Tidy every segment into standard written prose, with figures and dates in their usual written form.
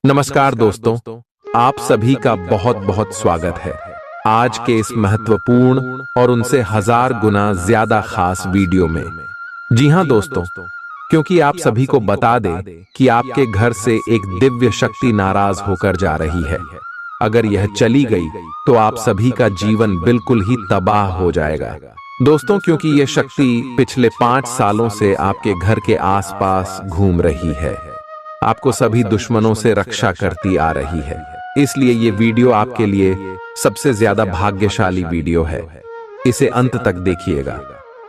नमस्कार दोस्तों, आप सभी का बहुत बहुत स्वागत है आज के इस महत्वपूर्ण और उनसे 1000 गुना ज्यादा खास वीडियो में। जी हां दोस्तों, क्योंकि आप सभी को बता दें कि आपके घर से एक दिव्य शक्ति नाराज होकर जा रही है। अगर यह चली गई तो आप सभी का जीवन बिल्कुल ही तबाह हो जाएगा दोस्तों, क्योंकि यह शक्ति पिछले 5 सालों से आपके घर के आसपास घूम रही है, आपको सभी दुश्मनों से रक्षा करती आ रही है। इसलिए ये वीडियो आपके लिए सबसे ज्यादा भाग्यशाली वीडियो है। इसे अंत तक देखिएगा।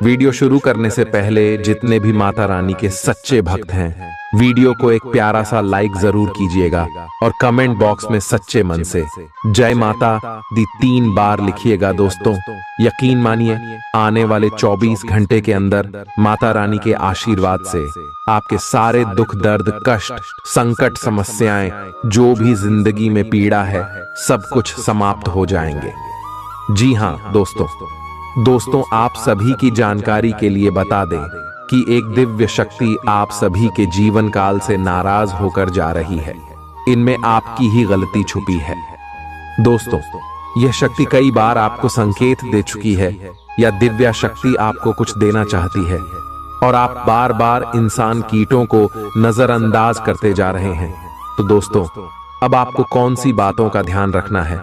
वीडियो शुरू करने से पहले जितने भी माता रानी के सच्चे भक्त हैं, वीडियो को एक प्यारा सा लाइक जरूर कीजिएगा और कमेंट बॉक्स में सच्चे मन से जय माता दी 3 बार लिखिएगा दोस्तों। यकीन मानिए, आने वाले 24 घंटे के अंदर माता रानी के आशीर्वाद से आपके सारे दुख दर्द कष्ट संकट समस्याएं जो भी जिंदगी में पीड़ा है सब कुछ समाप्त हो जाएंगे। जी हाँ दोस्तों, आप सभी की जानकारी के लिए बता दें कि एक दिव्य शक्ति आप सभी के जीवन काल से नाराज होकर जा रही है। इनमें आपकी ही गलती छुपी है दोस्तों। यह शक्ति कई बार आपको संकेत दे चुकी है या दिव्य शक्ति आपको कुछ देना चाहती है और आप बार बार इंसान कीटों को नजरअंदाज करते जा रहे हैं। तो दोस्तों, अब आपको कौन सी बातों का ध्यान रखना है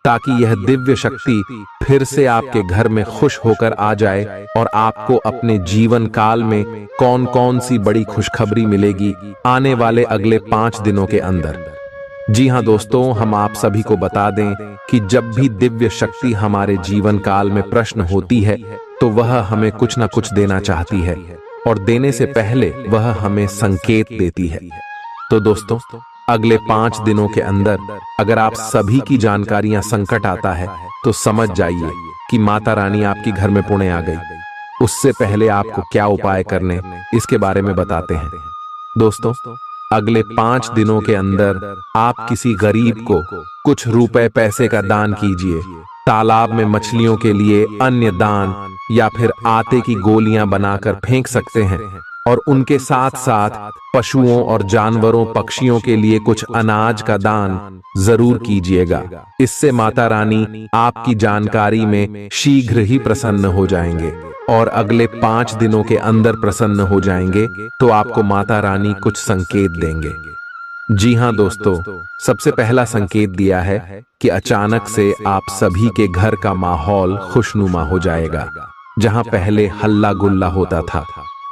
ताकि यह दिव्य शक्ति फिर से आपके घर में खुश होकर आ जाए और आपको अपने जीवन काल में कौन कौन सी बड़ी खुशखबरी मिलेगी आने वाले अगले 5 दिनों के अंदर। जी हां दोस्तों, हम आप सभी को बता दें कि जब भी दिव्य शक्ति हमारे जीवन काल में प्रश्न होती है तो वह हमें कुछ ना कुछ देना चाहती है और देने से पहले वह हमें संकेत देती है। तो दोस्तों, अगले 5 दिनों के अंदर अगर आप सभी की जानकारियां संकट आता है तो समझ जाइए कि माता रानी आपके घर में पुणे आ गई। उससे पहले आपको क्या उपाय करने इसके बारे में बताते हैं दोस्तों। अगले 5 दिनों के अंदर आप किसी गरीब को कुछ रुपए पैसे का दान कीजिए। तालाब में मछलियों के लिए अन्य दान या फिर आटे की गोलियां बनाकर फेंक सकते हैं और उनके साथ साथ पशुओं और जानवरों पक्षियों के लिए कुछ अनाज का दान जरूर कीजिएगा। इससे माता रानी आपकी जानकारी में शीघ्र ही प्रसन्न हो जाएंगे और अगले 5 दिनों के अंदर प्रसन्न हो जाएंगे तो आपको माता रानी कुछ संकेत देंगे। जी हां दोस्तों, सबसे पहला संकेत दिया है कि अचानक से आप सभी के घर का माहौल खुशनुमा हो जाएगा। जहां पहले हल्ला गुल्ला होता था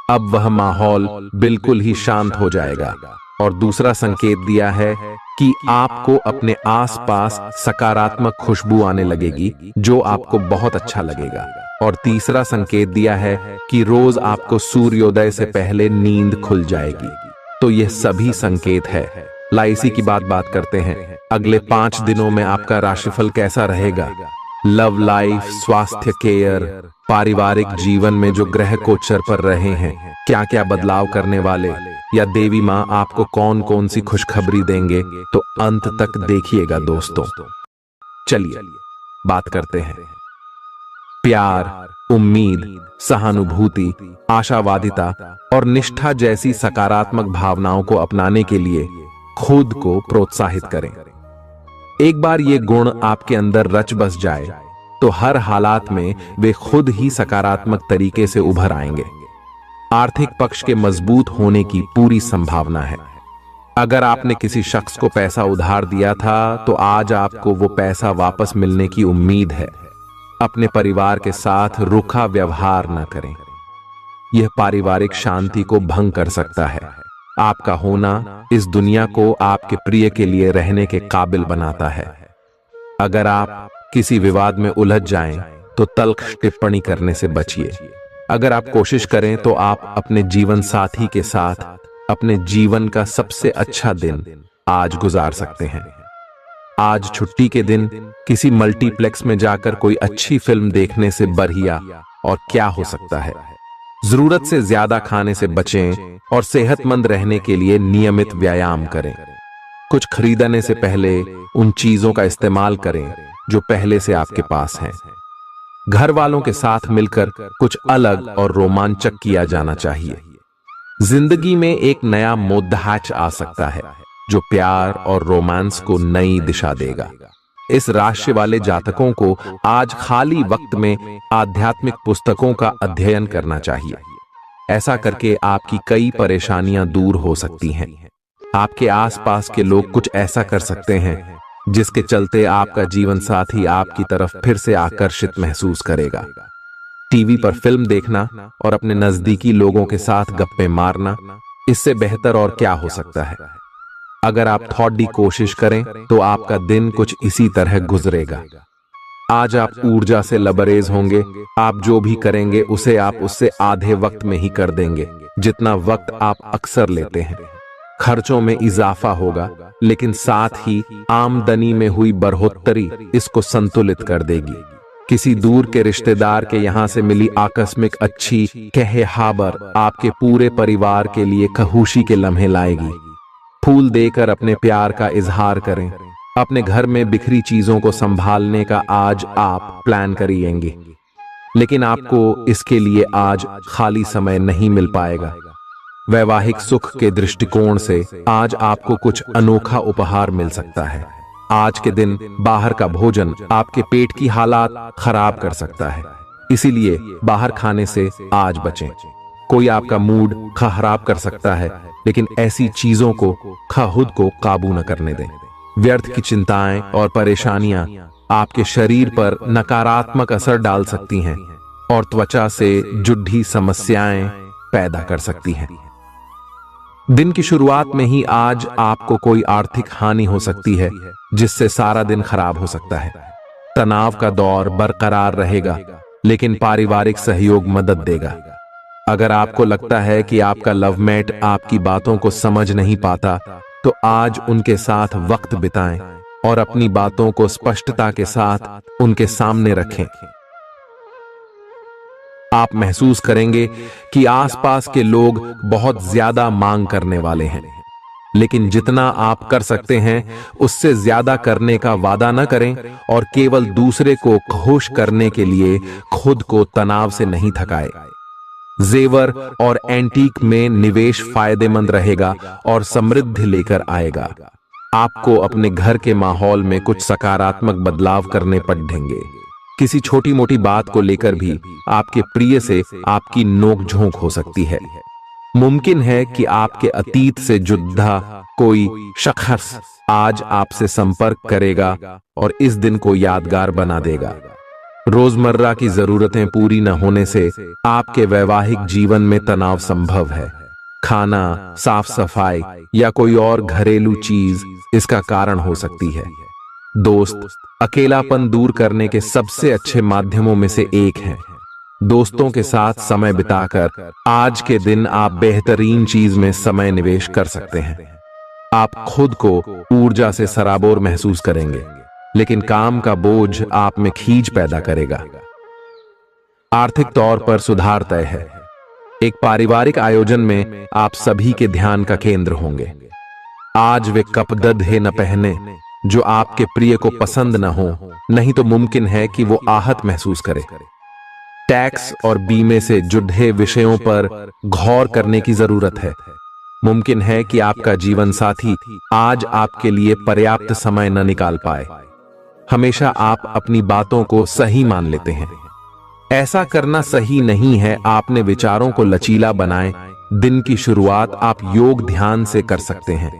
अब वह माहौल बिल्कुल ही शांत हो जाएगा। और दूसरा संकेत दिया है कि आपको अपने आसपास सकारात्मक खुशबू आने लगेगी जो आपको बहुत अच्छा लगेगा। और तीसरा संकेत दिया है कि रोज आपको सूर्योदय से पहले नींद खुल जाएगी। तो ये सभी संकेत है। इसी की बात करते हैं। अगले 5 दिनों में आपका राशिफल कैसा रहेगा? लव लाइफ, स्वास्थ्य केयर, पारिवारिक जीवन में जो ग्रह गोचर पर रहे हैं क्या क्या बदलाव करने वाले या देवी माँ आपको कौन कौन सी खुशखबरी देंगे, तो अंत तक देखिएगा दोस्तों। चलिए बात करते हैं। प्यार, उम्मीद, सहानुभूति, आशावादिता और निष्ठा जैसी सकारात्मक भावनाओं को अपनाने के लिए खुद को प्रोत्साहित करें। एक बार ये गुण आपके अंदर रच बस जाए तो हर हालात में वे खुद ही सकारात्मक तरीके से उभर आएंगे। आर्थिक पक्ष के मजबूत होने की पूरी संभावना है। अगर आपने किसी शख्स को पैसा उधार दिया था तो आज आपको वो पैसा वापस मिलने की उम्मीद है। अपने परिवार के साथ रूखा व्यवहार न करें, यह पारिवारिक शांति को भंग कर सकता है। आपका होना इस दुनिया को आपके प्रिय के लिए रहने के काबिल बनाता है। अगर आप किसी विवाद में उलझ जाएं तो तल्ख टिप्पणी करने से बचिए। अगर आप कोशिश करें तो आप अपने जीवन साथी के साथ अपने जीवन का सबसे अच्छा दिन आज गुजार सकते हैं। आज छुट्टी के दिन किसी मल्टीप्लेक्स में जाकर कोई अच्छी फिल्म देखने से बढ़िया और क्या हो सकता है। जरूरत से ज्यादा खाने से बचें और सेहतमंद रहने के लिए नियमित व्यायाम करें। कुछ खरीदने से पहले उन चीजों का इस्तेमाल करें जो पहले से आपके पास हैं। घर वालों के साथ मिलकर कुछ अलग और रोमांचक किया जाना चाहिए। जिंदगी में एक नया मोद्दाच आ सकता है जो प्यार और रोमांस को नई दिशा देगा। इस राशि वाले जातकों को आज खाली वक्त में आध्यात्मिक पुस्तकों का अध्ययन करना चाहिए। ऐसा करके आपकी कई परेशानियां दूर हो सकती हैं। आपके आसपास के लोग कुछ ऐसा कर सकते हैं जिसके चलते आपका जीवन साथी आपकी तरफ फिर से आकर्षित महसूस करेगा। टीवी पर फिल्म देखना और अपने नजदीकी लोगों के साथ गप्पे मारना, इससे बेहतर और क्या हो सकता है। अगर आप थोड़ी कोशिश करें तो आपका दिन कुछ इसी तरह गुजरेगा। आज आप ऊर्जा से लबरेज होंगे। आप जो भी करेंगे उसे आप उससे आधे वक्त में ही कर देंगे जितना वक्त आप अक्सर लेते हैं। खर्चों में इजाफा होगा, लेकिन साथ ही आमदनी में हुई बढ़ोतरी इसको संतुलित कर देगी। किसी दूर के रिश्तेदार के यहां से मिली आकस्मिक अच्छी खबर आपके पूरे परिवार के लिए खुशी के लम्हे लाएगी। फूल देकर अपने प्यार का इजहार करें। अपने घर में बिखरी चीजों को संभालने का आज आप प्लान करिएंगे, लेकिन आपको इसके लिए आज खाली समय नहीं मिल पाएगा। वैवाहिक सुख के दृष्टिकोण से आज आपको कुछ अनोखा उपहार मिल सकता है। आज के दिन बाहर का भोजन आपके पेट की हालात खराब कर सकता है, इसीलिए बाहर खाने से आज बचें। कोई आपका मूड खराब कर सकता है, लेकिन ऐसी चीजों को खुद को काबू न करने दें। व्यर्थ की चिंताएं और परेशानियां आपके शरीर पर नकारात्मक असर डाल सकती हैं और त्वचा से जुड़ी समस्याएं पैदा कर सकती हैं। दिन की शुरुआत में ही आज आपको कोई आर्थिक हानि हो सकती है, जिससे सारा दिन खराब हो सकता है। तनाव का दौर बरकरार रहेगा, लेकिन पारिवारिक सहयोग मदद देगा। अगर आपको लगता है कि आपका लवमेट आपकी बातों को समझ नहीं पाता, तो आज उनके साथ वक्त बिताएं और अपनी बातों को स्पष्टता के साथ उनके सामने रखें। आप महसूस करेंगे कि आसपास के लोग बहुत ज्यादा मांग करने वाले हैं, लेकिन जितना आप कर सकते हैं उससे ज्यादा करने का वादा न करें और केवल दूसरे को खुश करने के लिए खुद को तनाव से नहीं थकाए। जेवर और एंटीक में निवेश फायदेमंद रहेगा और समृद्धि लेकर आएगा। आपको अपने घर के माहौल में कुछ सकारात्मक बदलाव करने पड़ेंगे। किसी छोटी मोटी बात को लेकर भी आपके प्रिय से आपकी नोकझोंक हो सकती है। मुमकिन है कि आपके अतीत से जुड़ा कोई शख्स आज आपसे संपर्क करेगा और इस दिन को यादगार बना देगा। रोजमर्रा की जरूरतें पूरी न होने से आपके वैवाहिक जीवन में तनाव संभव है। खाना, साफ सफाई या कोई और घरेलू चीज इसका कारण हो सकती है। दोस्त अकेलापन दूर करने के सबसे अच्छे माध्यमों में से एक है। दोस्तों के साथ समय बिताकर आज के दिन आप बेहतरीन चीज में समय निवेश कर सकते हैं। आप खुद को ऊर्जा से सराबोर महसूस करेंगे, लेकिन काम का बोझ आप में खींच पैदा करेगा। आर्थिक तौर पर सुधार तय है। एक पारिवारिक आयोजन में आप सभी के ध्यान का केंद्र होंगे। आज वे कपड़े न पहने जो आपके प्रिय को पसंद न हो, नहीं तो मुमकिन है कि वो आहत महसूस करे। टैक्स और बीमे से जुड़े विषयों पर गौर करने की जरूरत है। मुमकिन है कि आपका जीवन साथी आज आपके लिए पर्याप्त समय न निकाल पाए। हमेशा आप अपनी बातों को सही मान लेते हैं। ऐसा करना सही नहीं है। आपने विचारों को लचीला बनाएं। दिन की शुरुआत आप योग ध्यान से कर सकते हैं।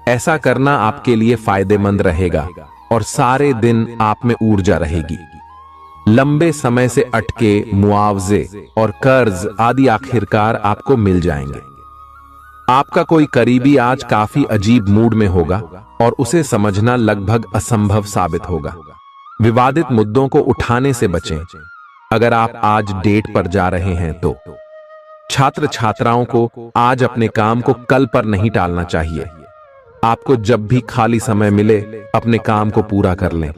ऐसा करना आपके लिए फायदेमंद रहेगा और सारे दिन आप में ऊर्जा रहेगी। लंबे समय से अटके मुआवजे और कर्ज आदि आखिरकार आपको मिल जाएंगे। आपका कोई करीबी आज काफी अजीब मूड में होगा और उसे समझना लगभग असंभव साबित होगा। विवादित मुद्दों को उठाने से बचें। अगर आप आज डेट पर जा रहे हैं तो छात्र छात्राओं को आज अपने काम को कल पर नहीं टालना चाहिए। आपको जब भी खाली समय मिले अपने काम को पूरा कर लें।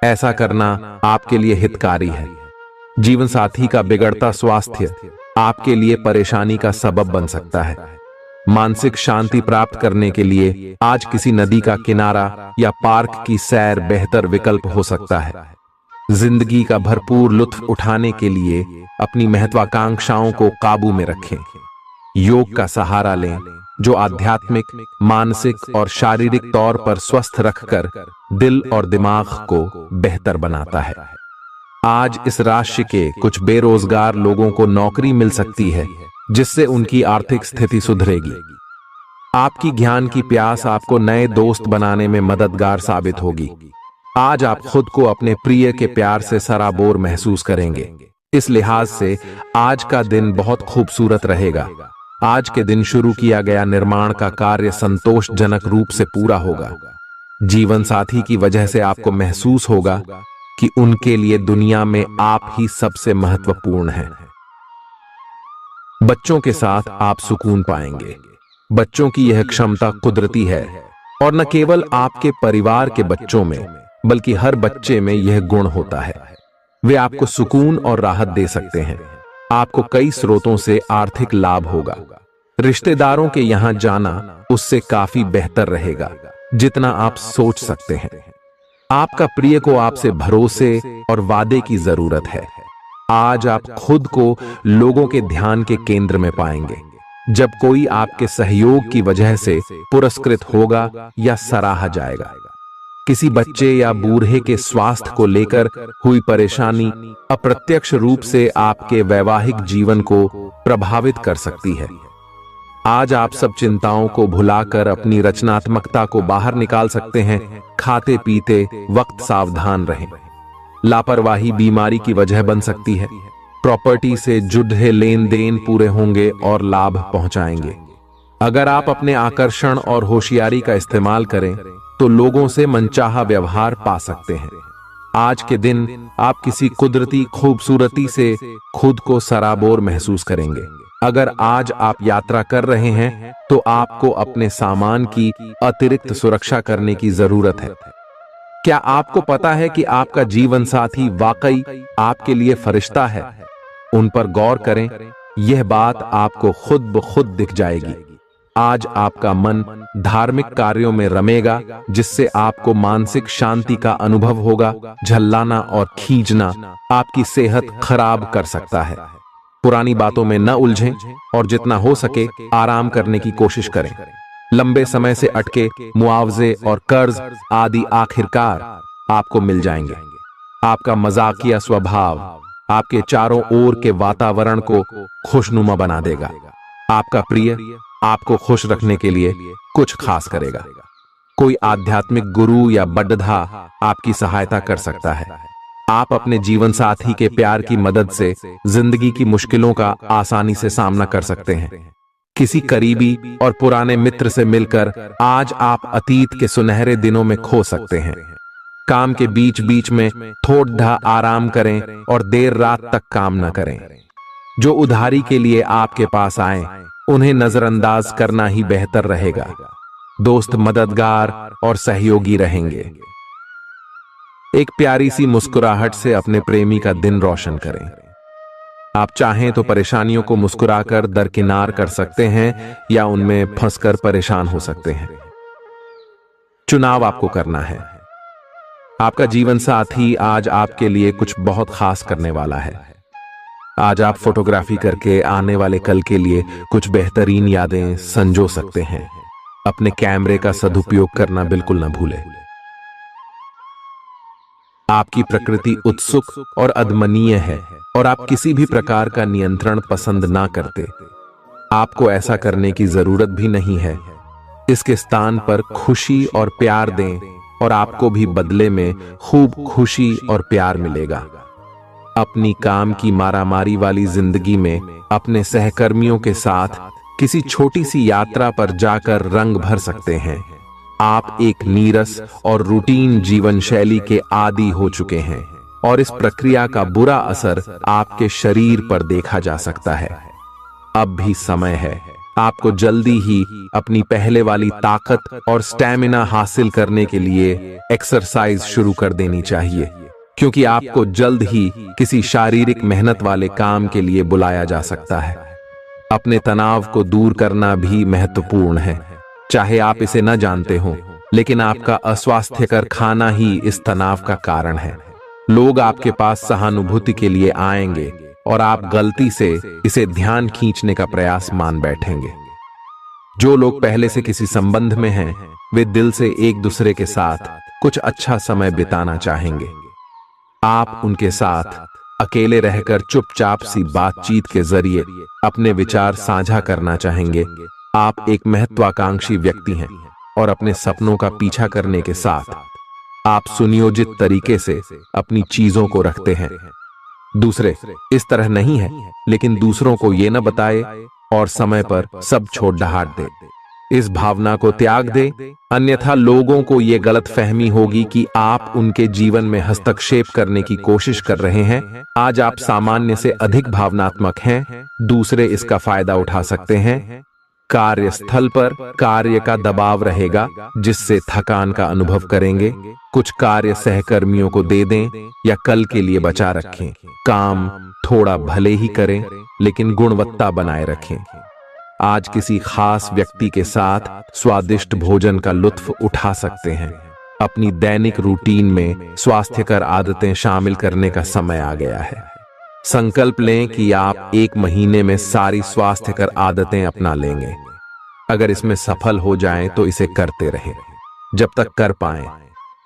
ऐसा करना आपके लिए हितकारी है। जीवन साथी का बिगड़ता स्वास्थ्य आपके लिए परेशानी का सबब बन सकता है। मानसिक शांति प्राप्त करने के लिए आज किसी नदी का किनारा या पार्क की सैर बेहतर विकल्प हो सकता है। जिंदगी का भरपूर लुत्फ उठाने के लिए अपनी महत्वाकांक्षाओं को काबू में रखें। योग का सहारा लें जो आध्यात्मिक, मानसिक और शारीरिक तौर पर स्वस्थ रखकर दिल और दिमाग को बेहतर बनाता है। आज इस राशि के कुछ बेरोजगार लोगों को नौकरी मिल सकती है, जिससे उनकी आर्थिक स्थिति सुधरेगी। आपकी ज्ञान की प्यास आपको नए दोस्त बनाने में मददगार साबित होगी। आज आप खुद को अपने प्रिय के प्यार से सराबोर महसूस करेंगे। इस लिहाज से आज का दिन बहुत खूबसूरत रहेगा। आज के दिन शुरू किया गया निर्माण का कार्य संतोषजनक रूप से पूरा होगा। जीवन साथी की वजह से आपको महसूस होगा कि उनके लिए दुनिया में आप ही सबसे महत्वपूर्ण हैं। बच्चों के साथ आप सुकून पाएंगे। बच्चों की यह क्षमता कुदरती है और न केवल आपके परिवार के बच्चों में बल्कि हर बच्चे में यह गुण होता है। वे आपको सुकून और राहत दे सकते हैं। आपको कई स्रोतों से आर्थिक लाभ होगा। रिश्तेदारों के यहां जाना उससे काफी बेहतर रहेगा जितना आप सोच सकते हैं। आपका प्रिय को आपसे भरोसे और वादे की जरूरत है। आज आप खुद को लोगों के ध्यान के केंद्र में पाएंगे। जब कोई आपके सहयोग की वजह से पुरस्कृत होगा या सराहा जाएगा। किसी बच्चे या बूढ़े के स्वास्थ्य को लेकर हुई परेशानी अप्रत्यक्ष रूप से आपके वैवाहिक जीवन को प्रभावित कर सकती है। आज आप सब चिंताओं को भुलाकर अपनी रचनात्मकता को बाहर निकाल सकते हैं। खाते पीते वक्त सावधान रहें। लापरवाही बीमारी की वजह बन सकती है। प्रॉपर्टी से जुड़े लेन देन पूरे होंगे और लाभ पहुंचाएंगे। अगर आप अपने आकर्षण और होशियारी का इस्तेमाल करें तो लोगों से मनचाहा व्यवहार पा सकते हैं। आज के दिन आप किसी कुदरती खूबसूरती से खुद को सराबोर महसूस करेंगे। अगर आज आप यात्रा कर रहे हैं तो आपको अपने सामान की अतिरिक्त सुरक्षा करने की जरूरत है। क्या आपको पता है कि आपका जीवन साथी वाकई आपके लिए फरिश्ता है? उन पर गौर करें। यह बात आपको खुद ब खुद दिख जाएगी। आज आपका मन धार्मिक कार्यों में रमेगा, जिससे आपको मानसिक शांति का अनुभव होगा। झल्लाना और खींचना आपकी सेहत खराब कर सकता है। पुरानी बातों में न उलझें और जितना हो सके आराम करने की कोशिश करें। लंबे समय से अटके मुआवजे और कर्ज आदि आखिरकार आपको मिल जाएंगे। आपका मजाकिया स्वभाव आपके चारों ओर के वातावरण को खुशनुमा बना देगा। आपका प्रिय आपको खुश रखने के लिए कुछ खास करेगा। कोई आध्यात्मिक गुरु या बड्ढा आपकी सहायता कर सकता है। आप अपने जीवन साथी के प्यार की मदद से जिंदगी की मुश्किलों का आसानी से सामना कर सकते हैं। किसी करीबी और पुराने मित्र से मिलकर आज आप अतीत के सुनहरे दिनों में खो सकते हैं। काम के बीच बीच में थोड़ा आराम करें और देर रात तक काम न करें। जो उधारी के लिए आपके पास आए उन्हें नजरअंदाज करना ही बेहतर रहेगा। दोस्त मददगार और सहयोगी रहेंगे। एक प्यारी सी मुस्कुराहट से अपने प्रेमी का दिन रोशन करें। आप चाहें तो परेशानियों को मुस्कुराकर दरकिनार कर सकते हैं या उनमें फंसकर परेशान हो सकते हैं। चुनाव आपको करना है। आपका जीवन साथी आज आपके लिए कुछ बहुत खास करने वाला है। आज आप फोटोग्राफी करके आने वाले कल के लिए कुछ बेहतरीन यादें संजो सकते हैं। अपने कैमरे का सदुपयोग करना बिल्कुल न भूलें। आपकी प्रकृति उत्सुक और अदमनीय है और आप किसी भी प्रकार का नियंत्रण पसंद ना करते। आपको ऐसा करने की जरूरत भी नहीं है। इसके स्थान पर खुशी और प्यार दें और आपको भी बदले में खूब खुशी और प्यार मिलेगा। अपनी काम की मारामारी वाली जिंदगी में अपने सहकर्मियों के साथ किसी छोटी सी यात्रा पर जाकर रंग भर सकते हैं। आप एक नीरस और रूटीन जीवन शैली के आदी हो चुके हैं और इस प्रक्रिया का बुरा असर आपके शरीर पर देखा जा सकता है। अब भी समय है। आपको जल्दी ही अपनी पहले वाली ताकत और स्टैमिना हासिल करने के लिए एक्सरसाइज शुरू कर देनी चाहिए, क्योंकि आपको जल्द ही किसी शारीरिक मेहनत वाले काम के लिए बुलाया जा सकता है। अपने तनाव को दूर करना भी महत्वपूर्ण है। चाहे आप इसे न जानते हो, लेकिन आपका अस्वास्थ्यकर खाना ही इस तनाव का कारण है। लोग आपके पास सहानुभूति के लिए आएंगे और आप गलती से इसे ध्यान खींचने का प्रयास मान बैठेंगे। जो लोग पहले से किसी संबंध में हैं, वे दिल से एक दूसरे के साथ कुछ अच्छा समय बिताना चाहेंगे। आप उनके साथ अकेले रहकर चुपचाप सी बातचीत के जरिए अपने विचार साझा करना चाहेंगे। आप एक महत्वाकांक्षी व्यक्ति हैं और अपने सपनों का पीछा करने के साथ आप सुनियोजित तरीके से अपनी चीजों को रखते हैं। दूसरे इस तरह नहीं है, लेकिन दूसरों को ये न बताए और समय पर सब छोड़ ढाट दे। इस भावना को त्याग दे, अन्यथा लोगों को ये गलत फहमी होगी कि आप उनके जीवन में हस्तक्षेप करने की कोशिश कर रहे हैं। आज आप सामान्य से अधिक भावनात्मक हैं, दूसरे इसका फायदा उठा सकते हैं। कार्यस्थल पर कार्य का दबाव रहेगा, जिससे थकान का अनुभव करेंगे। कुछ कार्य सहकर्मियों को दे दें या कल के लिए बचा रखें। काम थोड़ा भले ही करें, लेकिन गुणवत्ता बनाए रखें। आज किसी खास व्यक्ति के साथ स्वादिष्ट भोजन का लुत्फ उठा सकते हैं। अपनी दैनिक रूटीन में स्वास्थ्यकर आदतें शामिल करने का समय आ गया है। संकल्प लें कि आप 1 महीने में सारी स्वास्थ्यकर आदतें अपना लेंगे। अगर इसमें सफल हो जाएं तो इसे करते रहें जब तक कर पाएं,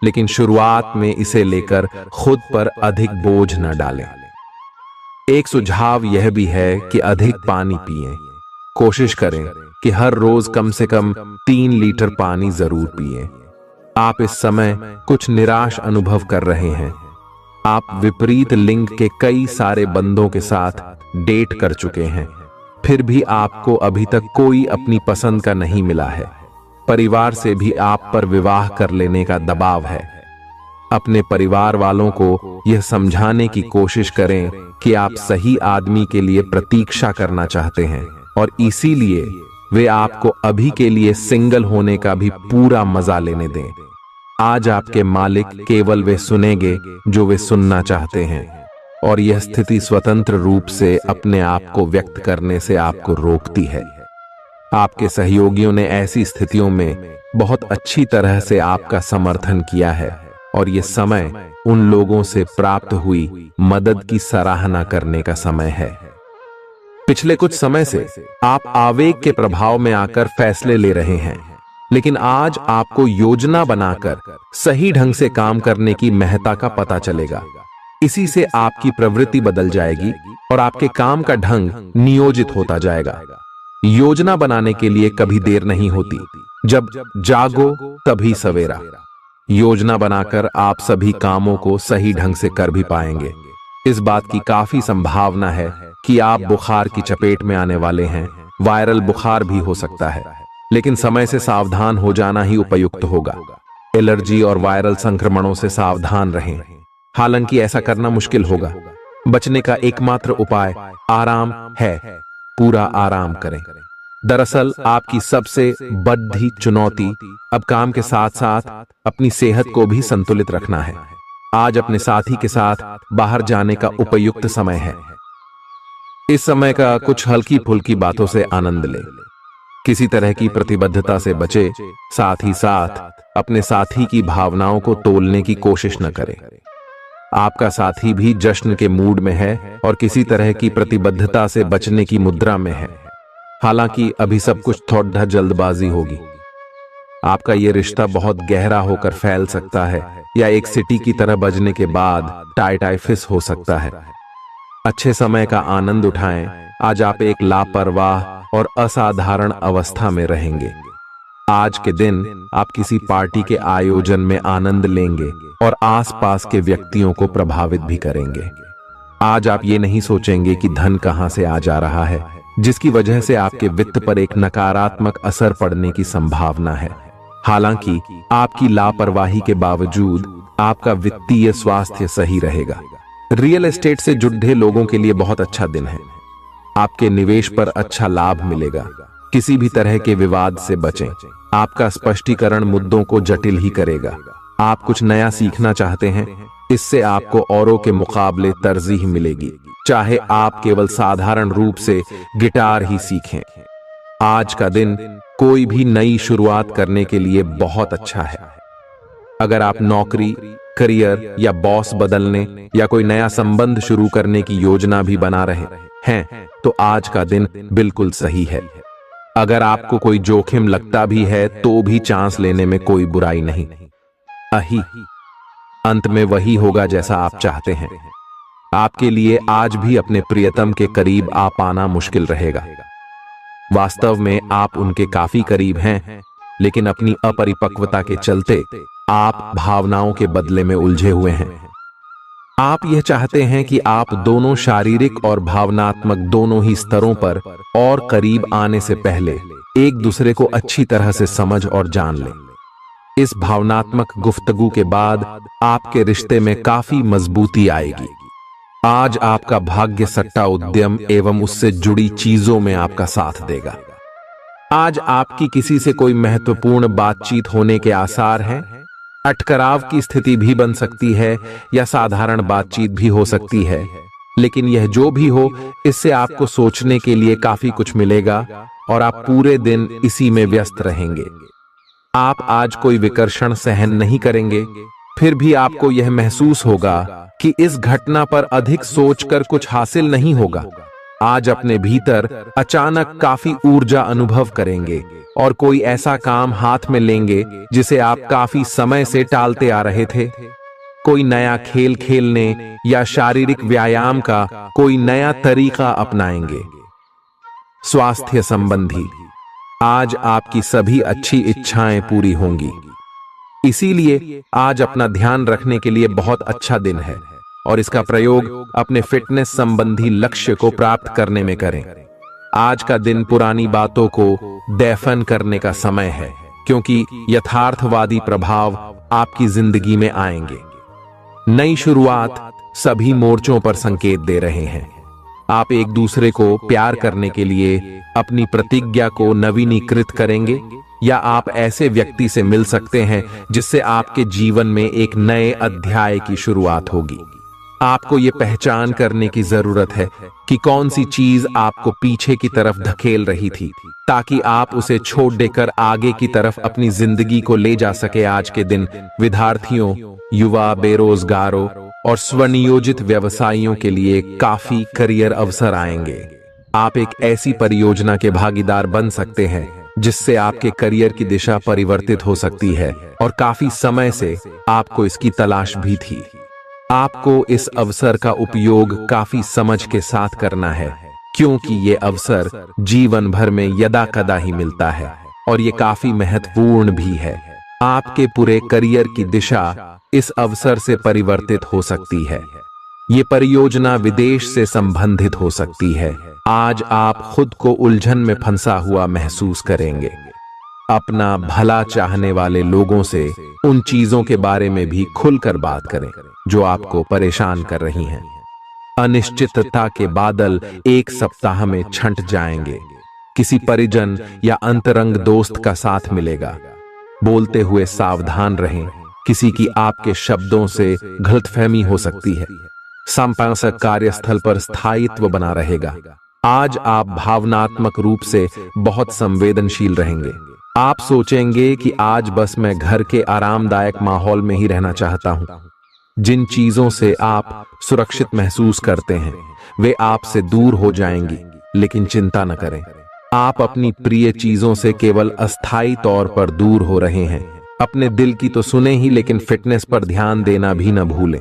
लेकिन शुरुआत में इसे लेकर खुद पर अधिक बोझ न डालें। एक सुझाव यह भी है कि अधिक पानी पिएं। कोशिश करें कि हर रोज कम से कम 3 लीटर पानी जरूर पिएं। आप इस समय कुछ निराश अनुभव कर रहे हैं। आप विपरीत लिंग के कई सारे बंदों के साथ डेट कर चुके हैं, फिर भी आपको अभी तक कोई अपनी पसंद का नहीं मिला है। परिवार से भी आप पर विवाह कर लेने का दबाव है। अपने परिवार वालों को यह समझाने की कोशिश करें कि आप सही आदमी के लिए प्रतीक्षा करना चाहते हैं और इसीलिए वे आपको अभी के लिए सिंगल होने का भी पूरा मजा लेने दें। आज आपके मालिक केवल वे सुनेंगे जो वे सुनना चाहते हैं, और यह स्थिति स्वतंत्र रूप से अपने आप को व्यक्त करने से आपको रोकती है। आपके सहयोगियों ने ऐसी स्थितियों में बहुत अच्छी तरह से आपका समर्थन किया है, और यह समय उन लोगों से प्राप्त हुई मदद की सराहना करने का समय है। पिछले कुछ समय से आप आवेग के प्रभाव में आकर फैसले ले रहे हैं, लेकिन आज आपको योजना बनाकर सही ढंग से काम करने की महत्ता का पता चलेगा। इसी से आपकी प्रवृत्ति बदल जाएगी और आपके काम का ढंग नियोजित होता जाएगा। योजना बनाने के लिए कभी देर नहीं होती, जब जागो तभी सवेरा। योजना बनाकर आप सभी कामों को सही ढंग से कर भी पाएंगे। इस बात की काफी संभावना है कि आप बुखार की चपेट में आने वाले हैं। वायरल बुखार भी हो सकता है, लेकिन समय से सावधान हो जाना ही उपयुक्त होगा। एलर्जी और वायरल संक्रमणों से सावधान रहें। हालांकि ऐसा करना मुश्किल होगा। बचने का एकमात्र उपाय आराम है। पूरा आराम करें। दरअसल आपकी सबसे बड़ी चुनौती अब काम के साथ साथ अपनी सेहत को भी संतुलित रखना है। आज अपने साथी के साथ बाहर जाने का उपयुक्त समय है। इस समय का कुछ हल्की फुल्की बातों से आनंद लें। किसी तरह की प्रतिबद्धता से बचे, साथ ही साथ अपने साथी की भावनाओं को तोलने की कोशिश न करें। आपका साथी भी जश्न के मूड में है और किसी तरह की प्रतिबद्धता से बचने की मुद्रा में है। हालांकि अभी सब कुछ थोड़ा जल्दबाजी होगी। आपका यह रिश्ता बहुत गहरा होकर फैल सकता है, या एक सिटी की तरह बजने के बाद टाइफाइड हो सकता है। अच्छे समय का आनंद उठाएं। आज आप एक लापरवाह और असाधारण अवस्था में रहेंगे। आज के दिन आप किसी पार्टी के आयोजन में आनंद लेंगे और आसपास के व्यक्तियों को प्रभावित भी करेंगे। आज आप ये नहीं सोचेंगे कि धन कहां से आ जा रहा है, जिसकी वजह से आपके वित्त पर एक नकारात्मक असर पड़ने की संभावना है। हालांकि आपकी लापरवाही के बावजूद आपका वित्तीय स्वास्थ्य सही रहेगा। रियल एस्टेट से जुड़े लोगों के लिए बहुत अच्छा दिन है। आपके निवेश पर अच्छा लाभ मिलेगा। किसी भी तरह के विवाद से बचें। आपका स्पष्टीकरण मुद्दों को जटिल ही करेगा। आप कुछ नया सीखना चाहते हैं, इससे आपको औरों के मुकाबले तरजीह मिलेगी, चाहे आप केवल साधारण रूप से गिटार ही सीखें। आज का दिन कोई भी नई शुरुआत करने के लिए बहुत अच्छा है। अगर आप नौकरी, करियर या बॉस बदलने या कोई नया संबंध शुरू करने की योजना भी बना रहे हैं, तो आज का दिन बिल्कुल सही है। अगर आपको कोई जोखिम लगता भी है तो भी चांस लेने में कोई बुराई नहीं। अही अंत में वही होगा जैसा आप चाहते हैं। आपके लिए आज भी अपने प्रियतम के करीब आ पाना मुश्किल रहेगा। वास्तव में आप उनके काफी करीब हैं, लेकिन अपनी अपरिपक्वता के चलते आप भावनाओं के बदले में उलझे हुए हैं। आप यह चाहते हैं कि आप दोनों शारीरिक और भावनात्मक दोनों ही स्तरों पर और करीब आने से पहले एक दूसरे को अच्छी तरह से समझ और जान लें। इस भावनात्मक गुफ्तगू के बाद आपके रिश्ते में काफी मजबूती आएगी। आज आपका भाग्य सट्टा उद्यम एवं उससे जुड़ी चीजों में आपका साथ देगा। आज आपकी किसी से कोई महत्वपूर्ण बातचीत होने के आसार हैं। अटकराव की स्थिति भी बन सकती है या साधारण बातचीत भी हो सकती है, लेकिन यह जो भी हो, इससे आपको सोचने के लिए काफी कुछ मिलेगा और आप पूरे दिन इसी में व्यस्त रहेंगे। आप आज कोई विकर्षण सहन नहीं करेंगे, फिर भी आपको यह महसूस होगा कि इस घटना पर अधिक सोचकर कुछ हासिल नहीं होगा। आज अपने भीतर अचानक काफी ऊर्जा अनुभव करेंगे और कोई ऐसा काम हाथ में लेंगे जिसे आप काफी समय से टालते आ रहे थे। कोई नया खेल खेलने या शारीरिक व्यायाम का कोई नया तरीका अपनाएंगे। स्वास्थ्य संबंधी आज आपकी सभी अच्छी इच्छाएं पूरी होंगी। इसीलिए आज अपना ध्यान रखने के लिए बहुत अच्छा दिन है और इसका प्रयोग अपने फिटनेस संबंधी लक्ष्य को प्राप्त करने में करें। आज का दिन पुरानी बातों को दफन करने का समय है, क्योंकि यथार्थवादी प्रभाव आपकी जिंदगी में आएंगे। नई शुरुआत सभी मोर्चों पर संकेत दे रहे हैं। आप एक दूसरे को प्यार करने के लिए अपनी प्रतिज्ञा को नवीनीकृत करेंगे, या आप ऐसे व्यक्ति से मिल सकते हैं जिससे आपके जीवन में एक नए अध्याय की शुरुआत होगी। आपको ये पहचान करने की जरूरत है कि कौन सी चीज आपको पीछे की तरफ धकेल रही थी, ताकि आप उसे छोड़ देकर आगे की तरफ अपनी जिंदगी को ले जा सके। आज के दिन विद्यार्थियों, युवा, बेरोजगारों और स्वनियोजित व्यवसायियों के लिए काफी करियर अवसर आएंगे। आप एक ऐसी परियोजना के भागीदार बन सकते हैं जिससे आपके करियर की दिशा परिवर्तित हो सकती है, और काफी समय से आपको इसकी तलाश भी थी। आपको इस अवसर का उपयोग काफी समझ के साथ करना है, क्योंकि ये अवसर जीवन भर में यदा कदा ही मिलता है और ये काफी महत्वपूर्ण भी है। आपके पूरे करियर की दिशा इस अवसर से परिवर्तित हो सकती है। ये परियोजना विदेश से संबंधित हो सकती है। आज आप खुद को उलझन में फंसा हुआ महसूस करेंगे। अपना भला चाहने वाले लोगों से उन चीजों के बारे में भी खुलकर बात करें जो आपको परेशान कर रही हैं। अनिश्चितता के बादल एक सप्ताह में छंट जाएंगे। किसी परिजन या अंतरंग दोस्त का साथ मिलेगा। बोलते हुए सावधान रहें, किसी की आपके शब्दों से गलतफहमी हो सकती है। संपादक कार्यस्थल पर स्थायित्व बना रहेगा। आज आप भावनात्मक रूप से बहुत संवेदनशील रहेंगे। आप सोचेंगे कि आज बस मैं घर के आरामदायक माहौल में ही रहना चाहता हूं। जिन चीजों से आप सुरक्षित महसूस करते हैं वे आपसे दूर हो जाएंगी, लेकिन चिंता न करें। आप अपनी प्रिय चीजों से केवल अस्थायी तौर पर दूर हो रहे हैं। अपने दिल की तो सुने ही, लेकिन फिटनेस पर ध्यान देना भी न भूलें।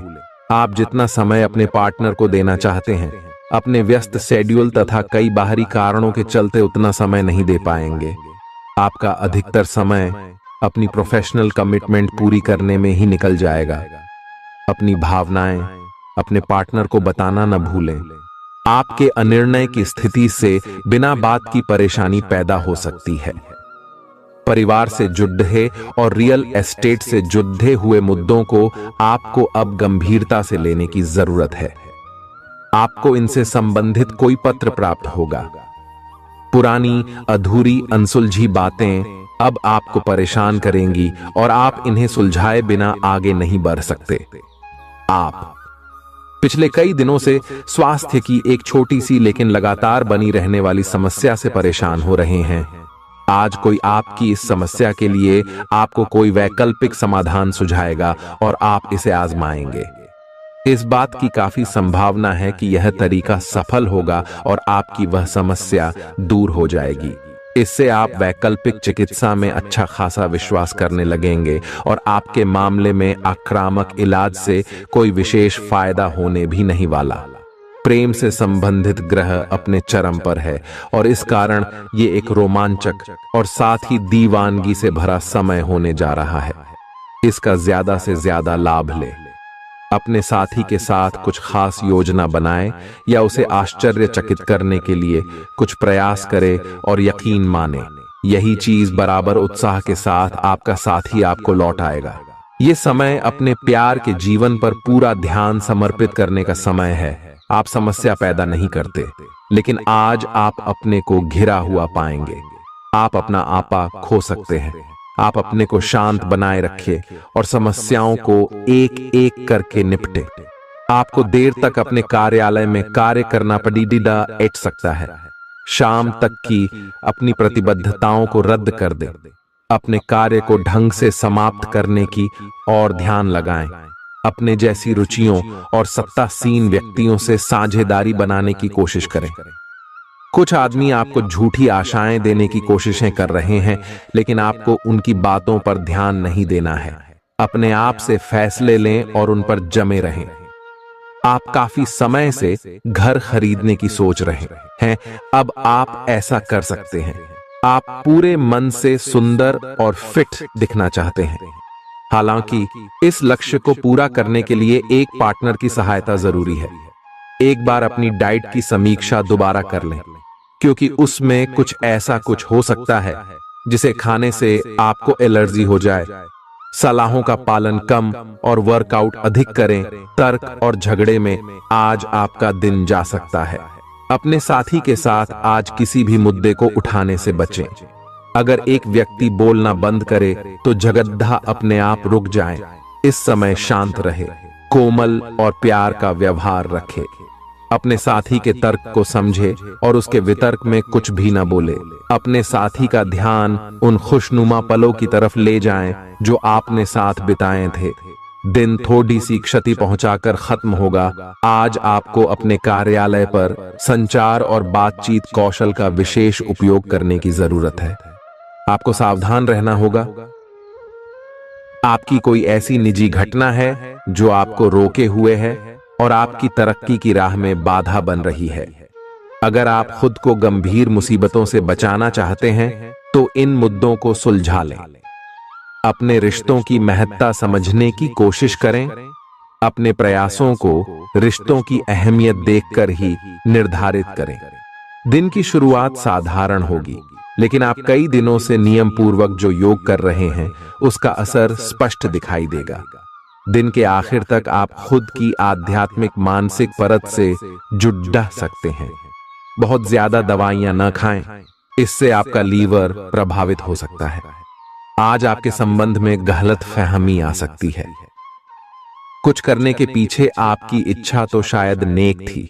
आप जितना समय अपने पार्टनर को देना चाहते हैं, अपने व्यस्त शेड्यूल तथा कई बाहरी कारणों के चलते उतना समय नहीं दे पाएंगे। आपका अधिकतर समय अपनी प्रोफेशनल कमिटमेंट पूरी करने में ही निकल जाएगा। अपनी भावनाएं अपने पार्टनर को बताना न भूलें। आपके अनिर्णय की स्थिति से बिना बात की परेशानी पैदा हो सकती है। परिवार से जुड़े और रियल एस्टेट से जुड़े हुए मुद्दों को आपको अब गंभीरता से लेने की जरूरत है। आपको इनसे संबंधित कोई पत्र प्राप्त होगा। पुरानी अधूरी अनसुलझी बातें अब आपको परेशान करेंगी और आप इन्हें सुलझाए बिना आगे नहीं बढ़ सकते। आप पिछले कई दिनों से स्वास्थ्य की एक छोटी सी लेकिन लगातार बनी रहने वाली समस्या से परेशान हो रहे हैं। आज कोई आपकी इस समस्या के लिए आपको कोई वैकल्पिक समाधान सुझाएगा और आप इसे आजमाएंगे। इस बात की काफी संभावना है कि यह तरीका सफल होगा और आपकी वह समस्या दूर हो जाएगी। इससे आप वैकल्पिक चिकित्सा में अच्छा खासा विश्वास करने लगेंगे और आपके मामले में आक्रामक इलाज से कोई विशेष फायदा होने भी नहीं वाला। प्रेम से संबंधित ग्रह अपने चरम पर है और इस कारण ये एक रोमांचक और साथ ही दीवानगी से भरा समय होने जा रहा है। इसका ज्यादा से ज्यादा लाभ ले। अपने साथी के साथ कुछ खास योजना बनाएं या उसे आश्चर्यचकित करने के लिए कुछ प्रयास करें और यकीन माने यही चीज बराबर उत्साह के साथ आपका साथी आपको लौट आएगा। ये समय अपने प्यार के जीवन पर पूरा ध्यान समर्पित करने का समय है। आप समस्या पैदा नहीं करते, लेकिन आज आप अपने को घिरा हुआ पाएंगे। आप अपना आपा खो सकते हैं। आप अपने को शांत बनाए रखें और समस्याओं को एक एक करके निपटे। आपको देर तक अपने कार्यालय में कार्य करना पड़ सकता है। शाम तक की अपनी प्रतिबद्धताओं को रद्द कर दें। अपने कार्य को ढंग से समाप्त करने की और ध्यान लगाएं। अपने जैसी रुचियों और सत्तासीन व्यक्तियों से साझेदारी बनाने की कोशिश करें। कुछ आदमी आपको झूठी आशाएं देने की कोशिशें कर रहे हैं, लेकिन आपको उनकी बातों पर ध्यान नहीं देना है। अपने आप से फैसले लें और उन पर जमे रहें। आप काफी समय से घर खरीदने की सोच रहे हैं। अब आप ऐसा कर सकते हैं। आप पूरे मन से सुंदर और फिट दिखना चाहते हैं। हालांकि इस लक्ष्य को पूरा करने के लिए एक पार्टनर की सहायता जरूरी है। एक बार अपनी डाइट की समीक्षा दोबारा कर लें, क्योंकि उसमें कुछ ऐसा कुछ हो सकता है जिसे खाने से आपको एलर्जी हो जाए। सलाहों का पालन कम और वर्कआउट अधिक करें। तर्क और झगड़े में आज आपका दिन जा सकता है। अपने साथी के साथ आज किसी भी मुद्दे को उठाने से बचें। अगर एक व्यक्ति बोलना बंद करे तो जगद्धा अपने आप रुक जाए। इस समय शांत रहे, कोमल और प्यार का व्यवहार रखे। अपने साथी के तर्क को समझे और उसके वितर्क में कुछ भी न बोले। अपने साथी का ध्यान उन खुशनुमा पलों की तरफ ले जाएं जो आपने साथ बिताए थे। दिन थोड़ी सी क्षति पहुंचाकर खत्म होगा। आज आपको अपने कार्यालय पर संचार और बातचीत कौशल का विशेष उपयोग करने की जरूरत है। आपको सावधान रहना होगा। आपकी कोई ऐसी निजी घटना है जो आपको रोके हुए है और आपकी तरक्की की राह में बाधा बन रही है। अगर आप खुद को गंभीर मुसीबतों से बचाना चाहते हैं तो इन मुद्दों को सुलझा लें। अपने रिश्तों की महत्ता समझने की कोशिश करें। अपने प्रयासों को रिश्तों की अहमियत देखकर ही निर्धारित करें। दिन की शुरुआत साधारण होगी, लेकिन आप कई दिनों से नियम पूर्वक जो योग कर रहे हैं उसका असर स्पष्ट दिखाई देगा। दिन के आखिर तक आप खुद की आध्यात्मिक मानसिक परत से जुड़ सकते हैं। बहुत ज्यादा दवाइयां न खाएं, इससे आपका लीवर प्रभावित हो सकता है। आज आपके संबंध में गलत फहमी आ सकती है। कुछ करने के पीछे आपकी इच्छा तो शायद नेक थी,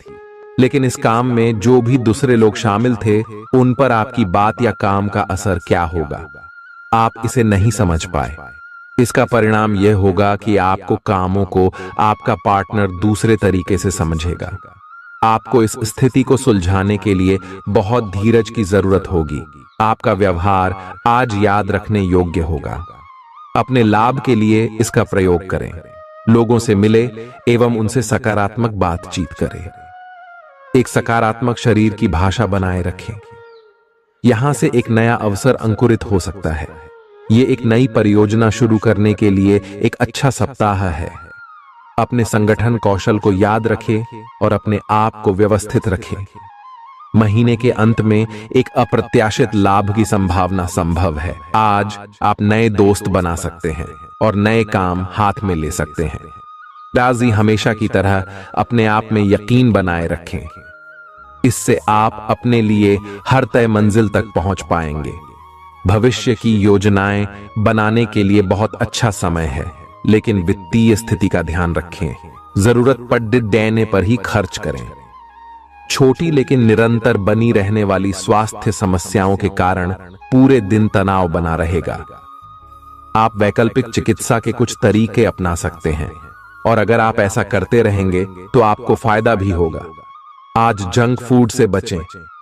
लेकिन इस काम में जो भी दूसरे लोग शामिल थे उन पर आपकी बात या काम का असर क्या होगा, आप इसे नहीं समझ पाए। इसका परिणाम यह होगा कि आपको कामों को आपका पार्टनर दूसरे तरीके से समझेगा। आपको इस स्थिति को सुलझाने के लिए बहुत धीरज की जरूरत होगी। आपका व्यवहार आज याद रखने योग्य होगा। अपने लाभ के लिए इसका प्रयोग करें। लोगों से मिले एवं उनसे सकारात्मक बातचीत करें। एक सकारात्मक शरीर की भाषा बनाए रखें। यहां से एक नया अवसर अंकुरित हो सकता है। ये एक नई परियोजना शुरू करने के लिए एक अच्छा सप्ताह है। अपने संगठन कौशल को याद रखें और अपने आप को व्यवस्थित रखें। महीने के अंत में एक अप्रत्याशित लाभ की संभावना संभव है। आज आप नए दोस्त बना सकते हैं और नए काम हाथ में ले सकते हैं। राजी हमेशा की तरह अपने आप में यकीन बनाए रखें। इससे आप अपने लिए हर तय मंजिल तक पहुंच पाएंगे। भविष्य की योजनाएं बनाने के लिए बहुत अच्छा समय है, लेकिन वित्तीय स्थिति का ध्यान रखें। जरूरत पड़ने पर ही खर्च करें। छोटी लेकिन निरंतर बनी रहने वाली स्वास्थ्य समस्याओं के कारण पूरे दिन तनाव बना रहेगा। आप वैकल्पिक चिकित्सा के कुछ तरीके अपना सकते हैं और अगर आप ऐसा करते रहेंगे तो आपको फायदा भी होगा। आज जंक फूड से बचें,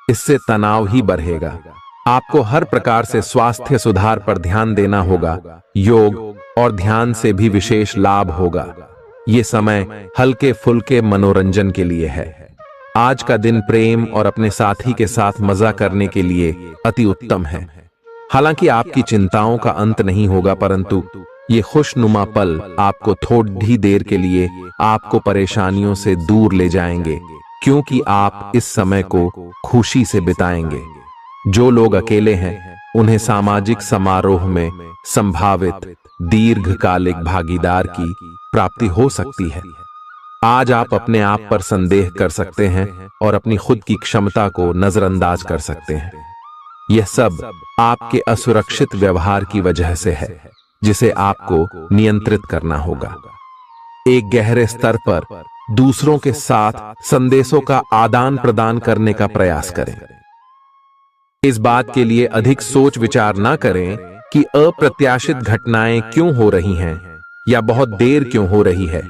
इससे तनाव ही बढ़ेगा। आपको हर प्रकार से स्वास्थ्य सुधार पर ध्यान देना होगा। योग और ध्यान से भी विशेष लाभ होगा। ये समय हल्के फुल्के मनोरंजन के लिए है। आज का दिन प्रेम और अपने साथी के साथ मजा करने के लिए अति उत्तम है। हालांकि आपकी चिंताओं का अंत नहीं होगा, परंतु ये खुशनुमा पल आपको थोड़ी देर के लिए आपको परेशानियों से दूर ले जाएंगे, क्योंकि आप इस समय को खुशी से बिताएंगे। जो लोग अकेले हैं उन्हें सामाजिक समारोह में संभावित दीर्घकालिक भागीदार की प्राप्ति हो सकती है। आज आप अपने आप पर संदेह कर सकते हैं और अपनी खुद की क्षमता को नजरअंदाज कर सकते हैं। यह सब आपके असुरक्षित व्यवहार की वजह से है, जिसे आपको नियंत्रित करना होगा। एक गहरे स्तर पर दूसरों के साथ संदेशों का आदान प्रदान करने का प्रयास करें। इस बात के लिए अधिक सोच विचार ना करें कि अप्रत्याशित घटनाएं क्यों हो रही हैं या बहुत देर क्यों हो रही है।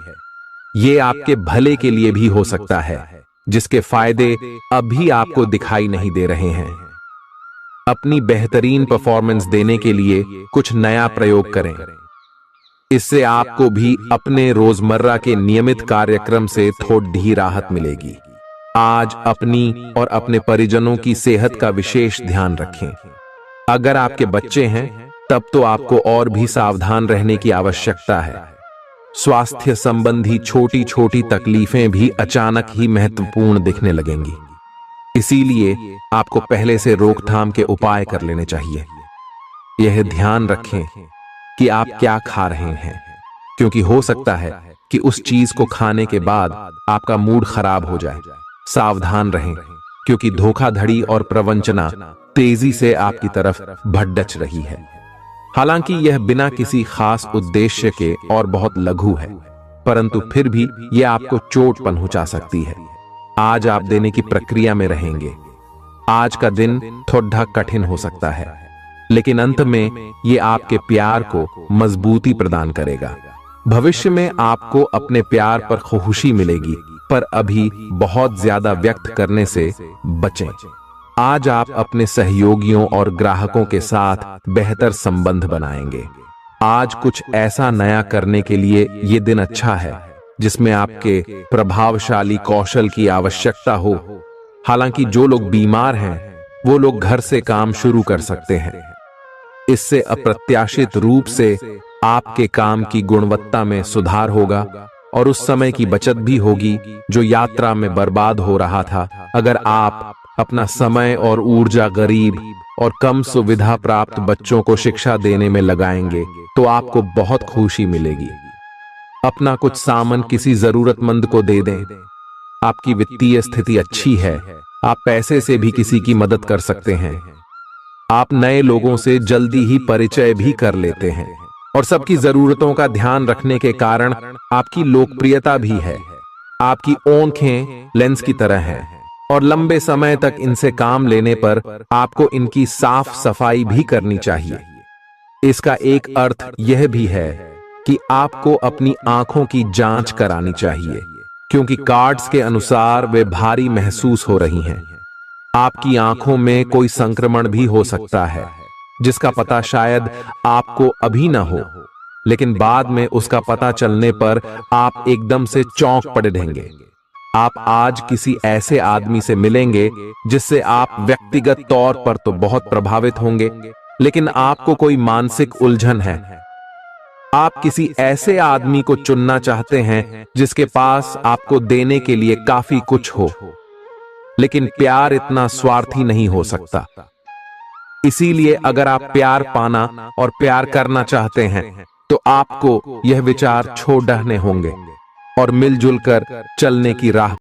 ये आपके भले के लिए भी हो सकता है, जिसके फायदे अभी आपको दिखाई नहीं दे रहे हैं। अपनी बेहतरीन परफॉर्मेंस देने के लिए कुछ नया प्रयोग करें। इससे आपको भी अपने रोजमर्रा के नियमित कार्यक्रम से थोड़ी राहत मिलेगी। आज अपनी और अपने परिजनों की सेहत का विशेष ध्यान रखें। अगर आपके बच्चे हैं तब तो आपको और भी सावधान रहने की आवश्यकता है। स्वास्थ्य संबंधी छोटी छोटी तकलीफें भी अचानक ही महत्वपूर्ण दिखने लगेंगी। इसीलिए आपको पहले से रोकथाम के उपाय कर लेने चाहिए। यह ध्यान रखें कि आप क्या खा रहे हैं, क्योंकि हो सकता है कि उस चीज को खाने के बाद आपका मूड खराब हो जाए। सावधान रहें, क्योंकि धोखाधड़ी और प्रवंचना तेजी से आपकी तरफ भड़क रही है। हालांकि यह बिना किसी खास उद्देश्य के और बहुत लघु है, परंतु फिर भी यह आपको चोट पहुंचा सकती है। आज आप देने की प्रक्रिया में रहेंगे। आज का दिन थोड़ा कठिन हो सकता है, लेकिन अंत में यह आपके प्यार को मजबूती प्रदान करेगा। भविष्य में आपको अपने प्यार पर खुशी मिलेगी, पर अभी बहुत ज्यादा व्यक्त करने से बचें। आज आप अपने सहयोगियों और ग्राहकों के साथ बेहतर संबंध बनाएंगे। आज कुछ ऐसा नया करने के लिए ये दिन अच्छा है जिसमें आपके प्रभावशाली कौशल की आवश्यकता हो। हालांकि जो लोग बीमार हैं वो लोग घर से काम शुरू कर सकते हैं। इससे अप्रत्याशित रूप से आपके काम की गुणवत्ता में सुधार होगा और उस समय की बचत भी होगी जो यात्रा में बर्बाद हो रहा था। अगर आप अपना समय और ऊर्जा गरीब और कम सुविधा प्राप्त बच्चों को शिक्षा देने में लगाएंगे तो आपको बहुत खुशी मिलेगी। अपना कुछ सामान किसी जरूरतमंद को दे दें। आपकी वित्तीय स्थिति अच्छी है, आप पैसे से भी किसी की मदद कर सकते हैं। आप नए लोगों से जल्दी ही परिचय भी कर लेते हैं और सबकी जरूरतों का ध्यान रखने के कारण आपकी लोकप्रियता भी है। आपकी आंखें लेंस की तरह हैं और लंबे समय तक इनसे काम लेने पर आपको इनकी साफ सफाई भी करनी चाहिए। इसका एक अर्थ यह भी है कि आपको अपनी आंखों की जांच करानी चाहिए, क्योंकि कार्ड्स के अनुसार वे भारी महसूस हो रही हैं। आपकी आंखों में कोई संक्रमण भी हो सकता है, जिसका पता शायद आपको अभी ना हो, लेकिन बाद में उसका पता चलने पर आप एकदम से चौंक पड़े रहेंगे। आप आज किसी ऐसे आदमी से मिलेंगे जिससे आप व्यक्तिगत तौर पर तो बहुत प्रभावित होंगे, लेकिन आपको कोई मानसिक उलझन है। आप किसी ऐसे आदमी को चुनना चाहते हैं जिसके पास आपको देने के लिए काफी कुछ हो, लेकिन प्यार इतना स्वार्थी नहीं हो सकता। इसीलिए अगर आप प्यार पाना और प्यार करना चाहते हैं तो आपको यह विचार छोड़ने होंगे और मिलजुल कर चलने की राह